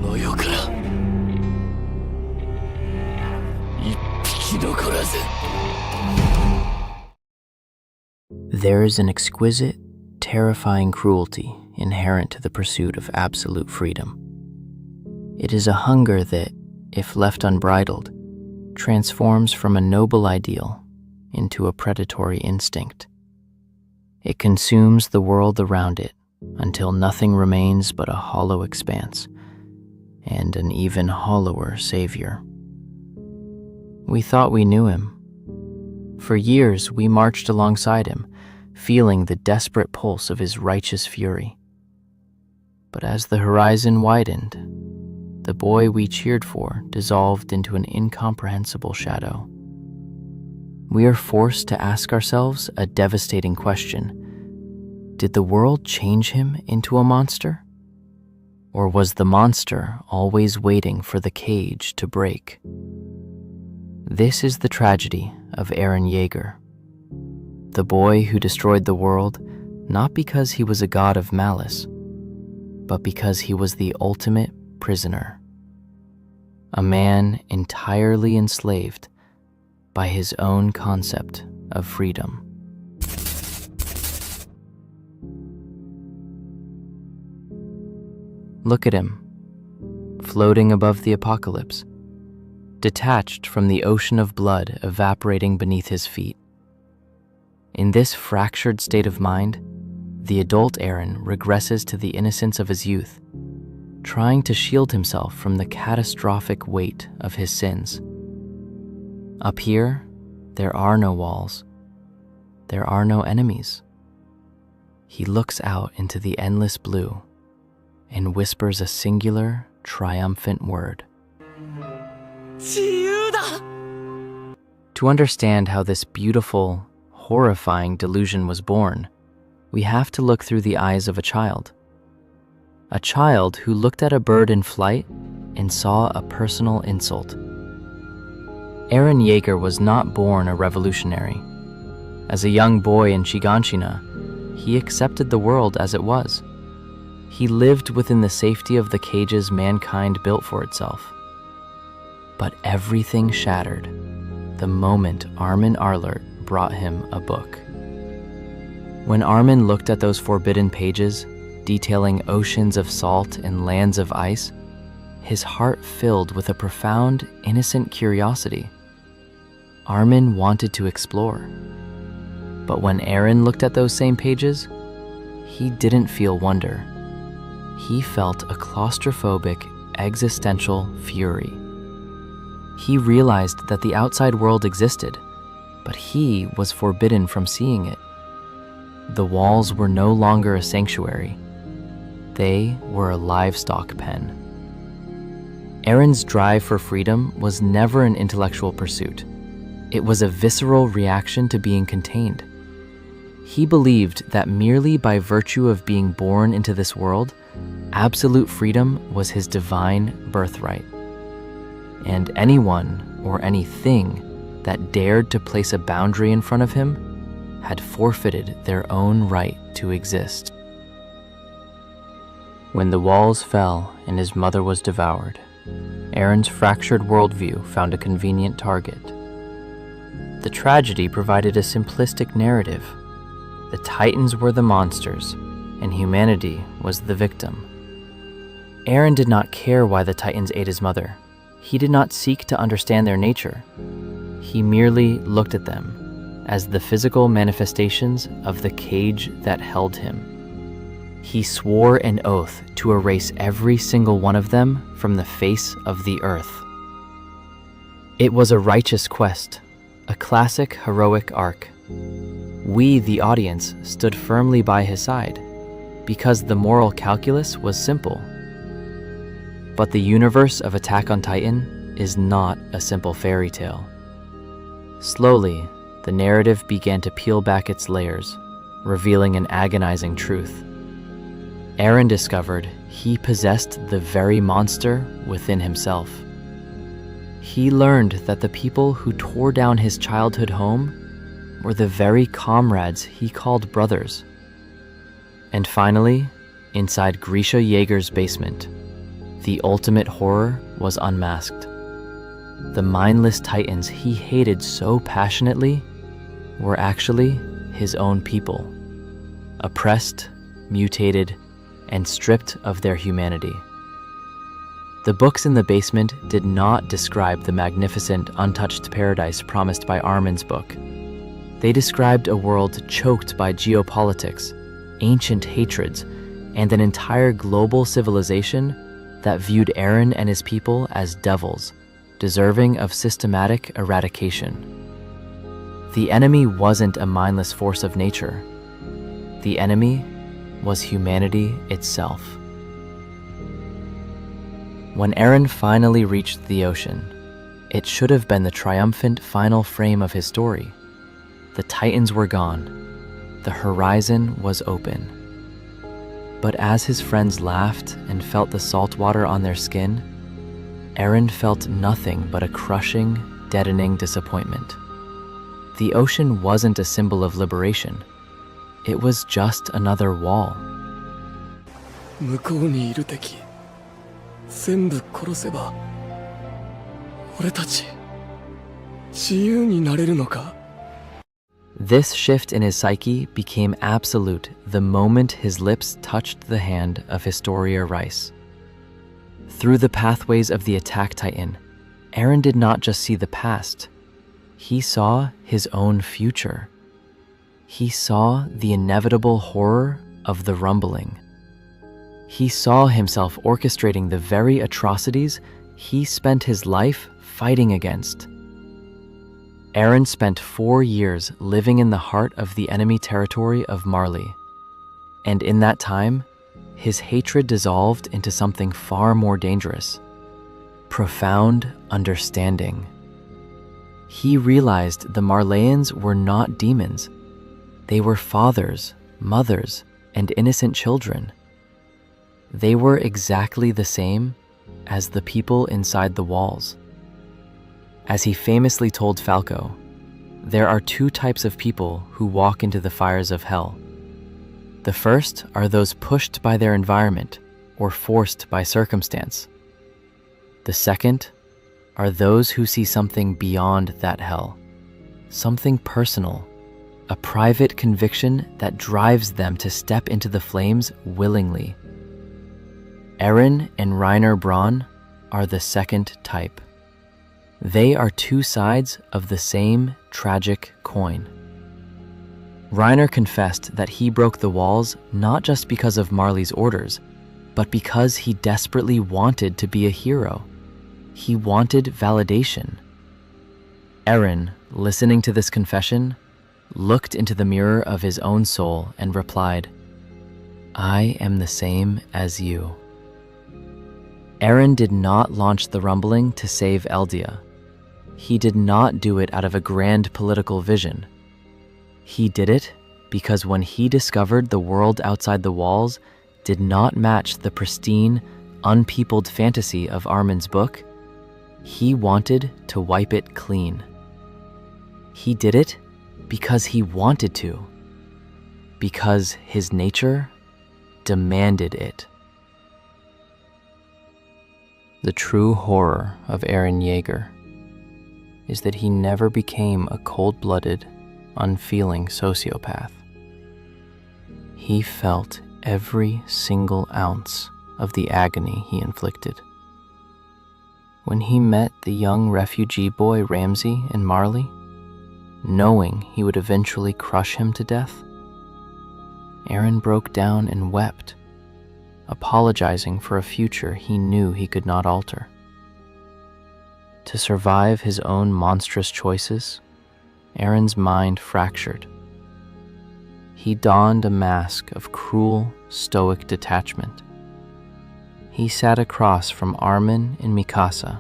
の世から一匹残らず。 There is an exquisite, terrifying cruelty inherent to the pursuit of absolute freedom. It is a hunger that, if left unbridled, transforms from a noble ideal into a predatory instinct. It consumes the world around it until nothing remains but a hollow expanse and an even hollower savior. We thought we knew him. For years, we marched alongside him, feeling the desperate pulse of his righteous fury. But as the horizon widened, the boy we cheered for dissolved into an incomprehensible shadow. We are forced to ask ourselves a devastating question. Did the world change him into a monster? Or was the monster always waiting for the cage to break? This is the tragedy of Eren Yeager, the boy who destroyed the world not because he was a god of malice, but because he was the ultimate prisoner, a man entirely enslaved by his own concept of freedom. Look at him, floating above the apocalypse, detached from the ocean of blood evaporating beneath his feet. In this fractured state of mind, the adult Eren regresses to the innocence of his youth, trying to shield himself from the catastrophic weight of his sins. Up here, there are no walls. There are no enemies. He looks out into the endless blue and whispers a singular, triumphant word. 自由だ! To understand how this beautiful, horrifying delusion was born, we have to look through the eyes of a child. A child who looked at a bird in flight and saw a personal insult. Eren Yeager was not born a revolutionary. As a young boy in Shiganshina, he accepted the world as it was. He lived within the safety of the cages mankind built for itself. But everything shattered the moment Armin Arlert brought him a book. When Armin looked at those forbidden pages, detailing oceans of salt and lands of ice, his heart filled with a profound, innocent curiosity. Armin wanted to explore. But when Eren looked at those same pages, he didn't feel wonder. He felt a claustrophobic, existential fury. He realized that the outside world existed, but he was forbidden from seeing it. The walls were no longer a sanctuary. They were a livestock pen. Eren's drive for freedom was never an intellectual pursuit. It was a visceral reaction to being contained. He believed that merely by virtue of being born into this world, absolute freedom was his divine birthright. And anyone or anything that dared to place a boundary in front of him had forfeited their own right to exist. When the walls fell and his mother was devoured, Eren's fractured worldview found a convenient target. The tragedy provided a simplistic narrative. The Titans were the monsters, and humanity was the victim. Eren did not care why the Titans ate his mother. He did not seek to understand their nature. He merely looked at them as the physical manifestations of the cage that held him. He swore an oath to erase every single one of them from the face of the earth. It was a righteous quest, a classic heroic arc. We, the audience, stood firmly by his side because the moral calculus was simple. But the universe of Attack on Titan is not a simple fairy tale. Slowly, the narrative began to peel back its layers, revealing an agonizing truth. Eren discovered he possessed the very monster within himself. He learned that the people who tore down his childhood home were the very comrades he called brothers. And finally, inside Grisha Yeager's basement, The ultimate horror was unmasked. The mindless titans he hated so passionately were actually his own people, oppressed, mutated, and stripped of their humanity. The books in the basement did not describe the magnificent, untouched paradise promised by Armin's book. They described a world choked by geopolitics, ancient hatreds, and an entire global civilization that viewed Eren and his people as devils, deserving of systematic eradication. The enemy wasn't a mindless force of nature. The enemy was humanity itself. When Eren finally reached the ocean, it should have been the triumphant final frame of his story. The titans were gone. The horizon was open. But as his friends laughed and felt the salt water on their skin, Eren felt nothing but a crushing, deadening disappointment. The ocean wasn't a symbol of liberation. It was just another wall. 向こうにいる敵全部殺せば俺たち自由になれるのか? This shift in his psyche became absolute the moment his lips touched the hand of Historia Rice. Through the pathways of the attack titan, Eren did not just see the past. He saw his own future. He saw the inevitable horror of the rumbling. He saw himself orchestrating the very atrocities he spent his life fighting against. Eren spent 4 years living in the heart of the enemy territory of Marley. And in that time, his hatred dissolved into something far more dangerous: profound understanding. He realized the Marleyans were not demons. They were fathers, mothers, and innocent children. They were exactly the same as the people inside the walls. As he famously told Falco, there are 2 types of people who walk into the fires of hell. The first are those pushed by their environment or forced by circumstance. The second are those who see something beyond that hell, something personal, a private conviction that drives them to step into the flames willingly. Eren and Reiner Braun are the second type. They are 2 sides of the same tragic coin. Reiner confessed that he broke the walls not just because of Marley's orders, but because he desperately wanted to be a hero. He wanted validation. Eren, listening to this confession, looked into the mirror of his own soul and replied, "I am the same as you." Eren did not launch the rumbling to save Eldia. He did not do it out of a grand political vision. He did it because when he discovered the world outside the walls did not match the pristine, unpeopled fantasy of Armin's book, he wanted to wipe it clean. He did it because he wanted to, because his nature demanded it. The true horror of Eren Yeager is that he never became a cold-blooded, unfeeling sociopath. He felt every single ounce of the agony he inflicted. When he met the young refugee boy Ramsey in Marley, knowing he would eventually crush him to death, Eren broke down and wept, apologizing for a future he knew he could not alter. To survive his own monstrous choices, Eren's mind fractured. He donned a mask of cruel, stoic detachment. He sat across from Armin and Mikasa,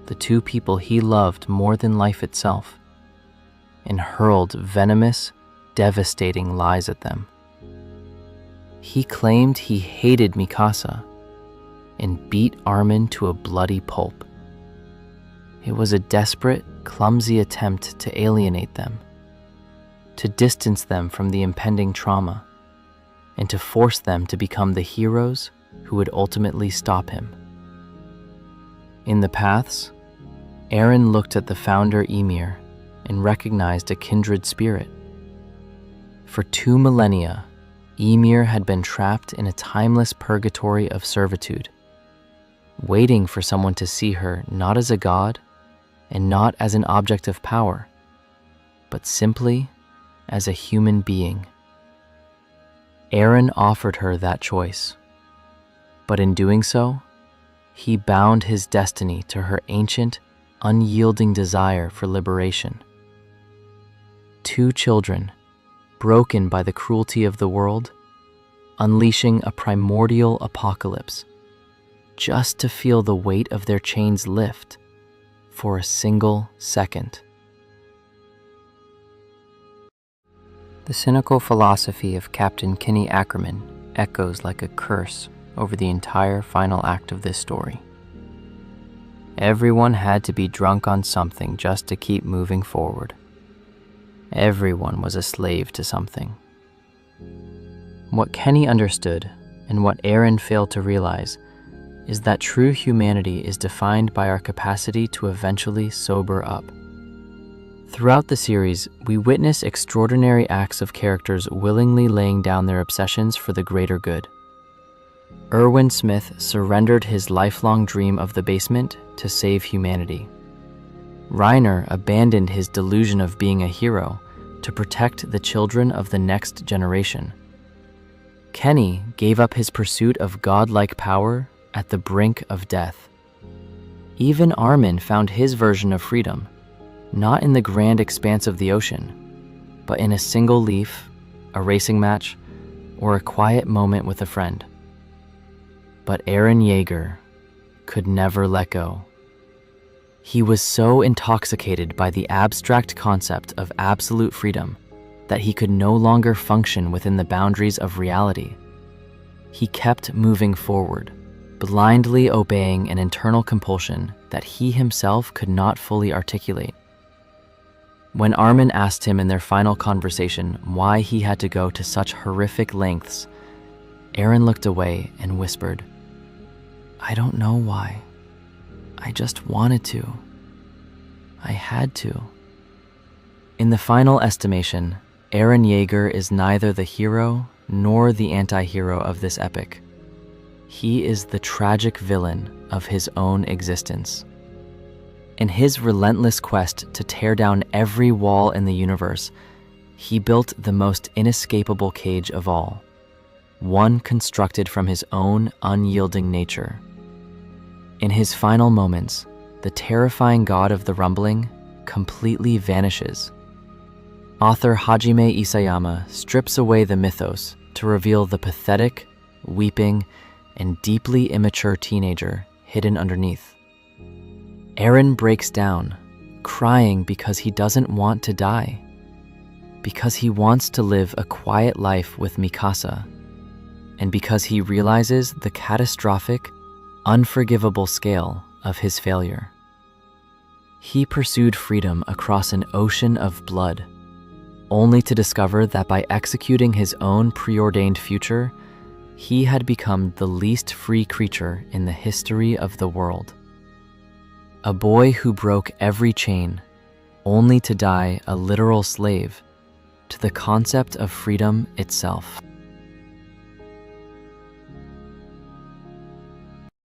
the 2 people he loved more than life itself, and hurled venomous, devastating lies at them. He claimed he hated Mikasa and beat Armin to a bloody pulp. It was a desperate, clumsy attempt to alienate them, to distance them from the impending trauma, and to force them to become the heroes who would ultimately stop him. In the paths, Eren looked at the founder Ymir and recognized a kindred spirit. For 2 millennia, Ymir had been trapped in a timeless purgatory of servitude, waiting for someone to see her not as a god and not as an object of power, but simply as a human being. Eren offered her that choice, but in doing so, he bound his destiny to her ancient, unyielding desire for liberation. 2 children, broken by the cruelty of the world, unleashing a primordial apocalypse, just to feel the weight of their chains lift for a single second. The cynical philosophy of Captain Kenny Ackerman echoes like a curse over the entire final act of this story. Everyone had to be drunk on something just to keep moving forward. Everyone was a slave to something. What Kenny understood, and what Eren failed to realize, is that true humanity is defined by our capacity to eventually sober up. Throughout the series, we witness extraordinary acts of characters willingly laying down their obsessions for the greater good. Erwin Smith surrendered his lifelong dream of the basement to save humanity. Reiner abandoned his delusion of being a hero to protect the children of the next generation. Kenny gave up his pursuit of godlike power at the brink of death. Even Armin found his version of freedom, not in the grand expanse of the ocean, but in a single leaf, a racing match, or a quiet moment with a friend. But Eren Yeager could never let go. He was so intoxicated by the abstract concept of absolute freedom that he could no longer function within the boundaries of reality. He kept moving forward, blindly obeying an internal compulsion that he himself could not fully articulate. When Armin asked him in their final conversation why he had to go to such horrific lengths, Eren looked away and whispered, "I don't know why. I just wanted to. I had to." In the final estimation, Eren Yeager is neither the hero nor the anti-hero of this epic. He is the tragic villain of his own existence. In his relentless quest to tear down every wall in the universe, he built the most inescapable cage of all, one constructed from his own unyielding nature. In his final moments, the terrifying god of the rumbling completely vanishes. Author Hajime Isayama strips away the mythos to reveal the pathetic, weeping, and deeply immature teenager hidden underneath. Eren breaks down, crying because he doesn't want to die, because he wants to live a quiet life with Mikasa, and because he realizes the catastrophic, unforgivable scale of his failure. He pursued freedom across an ocean of blood, only to discover that by executing his own preordained future, he had become the least free creature in the history of the world. A boy who broke every chain, only to die a literal slave to the concept of freedom itself.